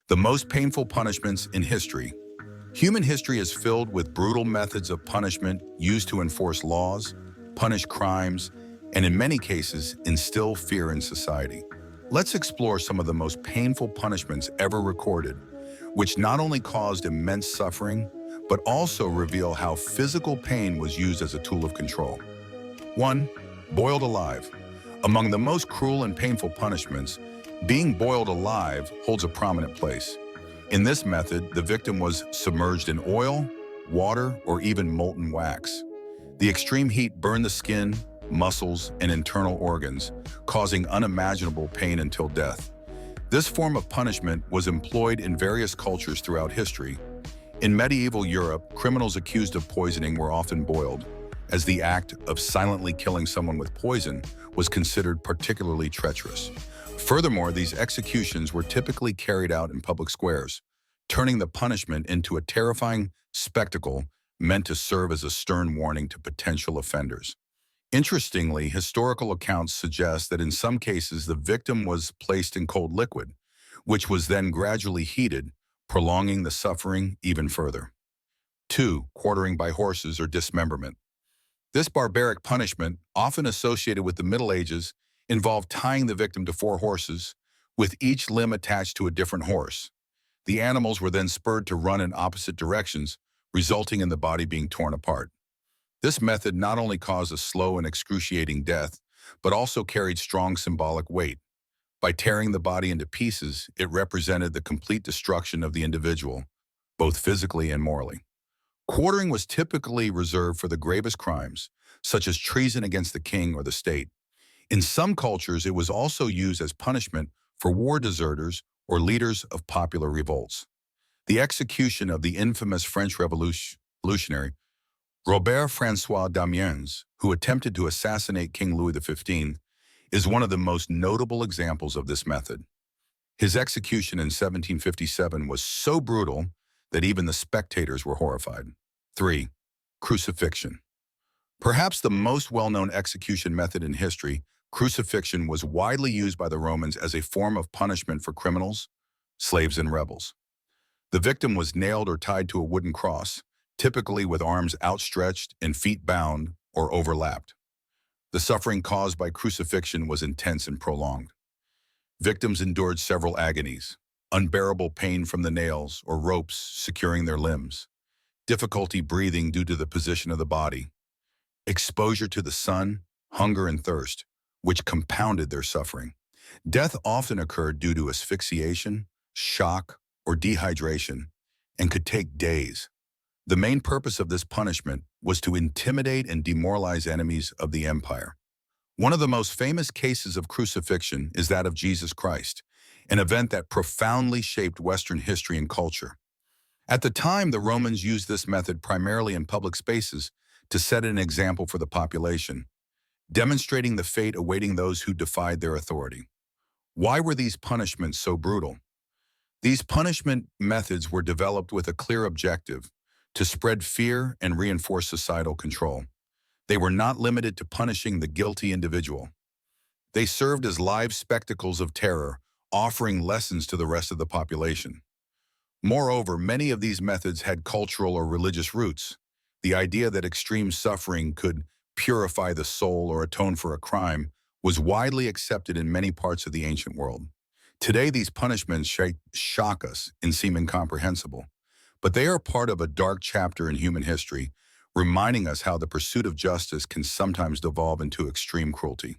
The most painful punishments in history. Human history is filled with brutal methods of punishment used to enforce laws, punish crimes, and in many cases, instill fear in society. Let's explore some of the most painful punishments ever recorded, which not only caused immense suffering, but also reveal how physical pain was used as a tool of control. 1. Boiled alive. Among the most cruel and painful punishments, being boiled alive holds a prominent place. In this method, the victim was submerged in oil, water, or even molten wax. The extreme heat burned the skin, muscles, and internal organs, causing unimaginable pain until death. This form of punishment was employed in various cultures throughout history. In medieval Europe, criminals accused of poisoning were often boiled, as the act of silently killing someone with poison was considered particularly treacherous. Furthermore, these executions were typically carried out in public squares, turning the punishment into a terrifying spectacle meant to serve as a stern warning to potential offenders. Interestingly, historical accounts suggest that in some cases the victim was placed in cold liquid, which was then gradually heated, prolonging the suffering even further. 2. Quartering by horses or dismemberment. This barbaric punishment, often associated with the Middle Ages, involved tying the victim to 4 horses, with each limb attached to a different horse. The animals were then spurred to run in opposite directions, resulting in the body being torn apart. This method not only caused a slow and excruciating death, but also carried strong symbolic weight. By tearing the body into pieces, it represented the complete destruction of the individual, both physically and morally. Quartering was typically reserved for the gravest crimes, such as treason against the king or the state. In some cultures, it was also used as punishment for war deserters or leaders of popular revolts. The execution of the infamous French revolutionary Robert-François d'Amiens, who attempted to assassinate King Louis XV, is one of the most notable examples of this method. His execution in 1757 was so brutal that even the spectators were horrified. 3. Crucifixion. Perhaps the most well-known execution method in history, crucifixion was widely used by the Romans as a form of punishment for criminals, slaves, and rebels. The victim was nailed or tied to a wooden cross, typically with arms outstretched and feet bound or overlapped. The suffering caused by crucifixion was intense and prolonged. Victims endured several agonies: unbearable pain from the nails or ropes securing their limbs, difficulty breathing due to the position of the body, exposure to the sun, hunger, and thirst, which compounded their suffering. Death often occurred due to asphyxiation, shock, or dehydration, and could take days. The main purpose of this punishment was to intimidate and demoralize enemies of the empire. One of the most famous cases of crucifixion is that of Jesus Christ, an event that profoundly shaped Western history and culture. At the time, the Romans used this method primarily in public spaces to set an example for the population, demonstrating the fate awaiting those who defied their authority. Why were these punishments so brutal? These punishment methods were developed with a clear objective: to spread fear and reinforce societal control. They were not limited to punishing the guilty individual. They served as live spectacles of terror, offering lessons to the rest of the population. Moreover, many of these methods had cultural or religious roots. The idea that extreme suffering could purify the soul or atone for a crime was widely accepted in many parts of the ancient world. Today, these punishments shock us and seem incomprehensible, but they are part of a dark chapter in human history, reminding us how the pursuit of justice can sometimes devolve into extreme cruelty.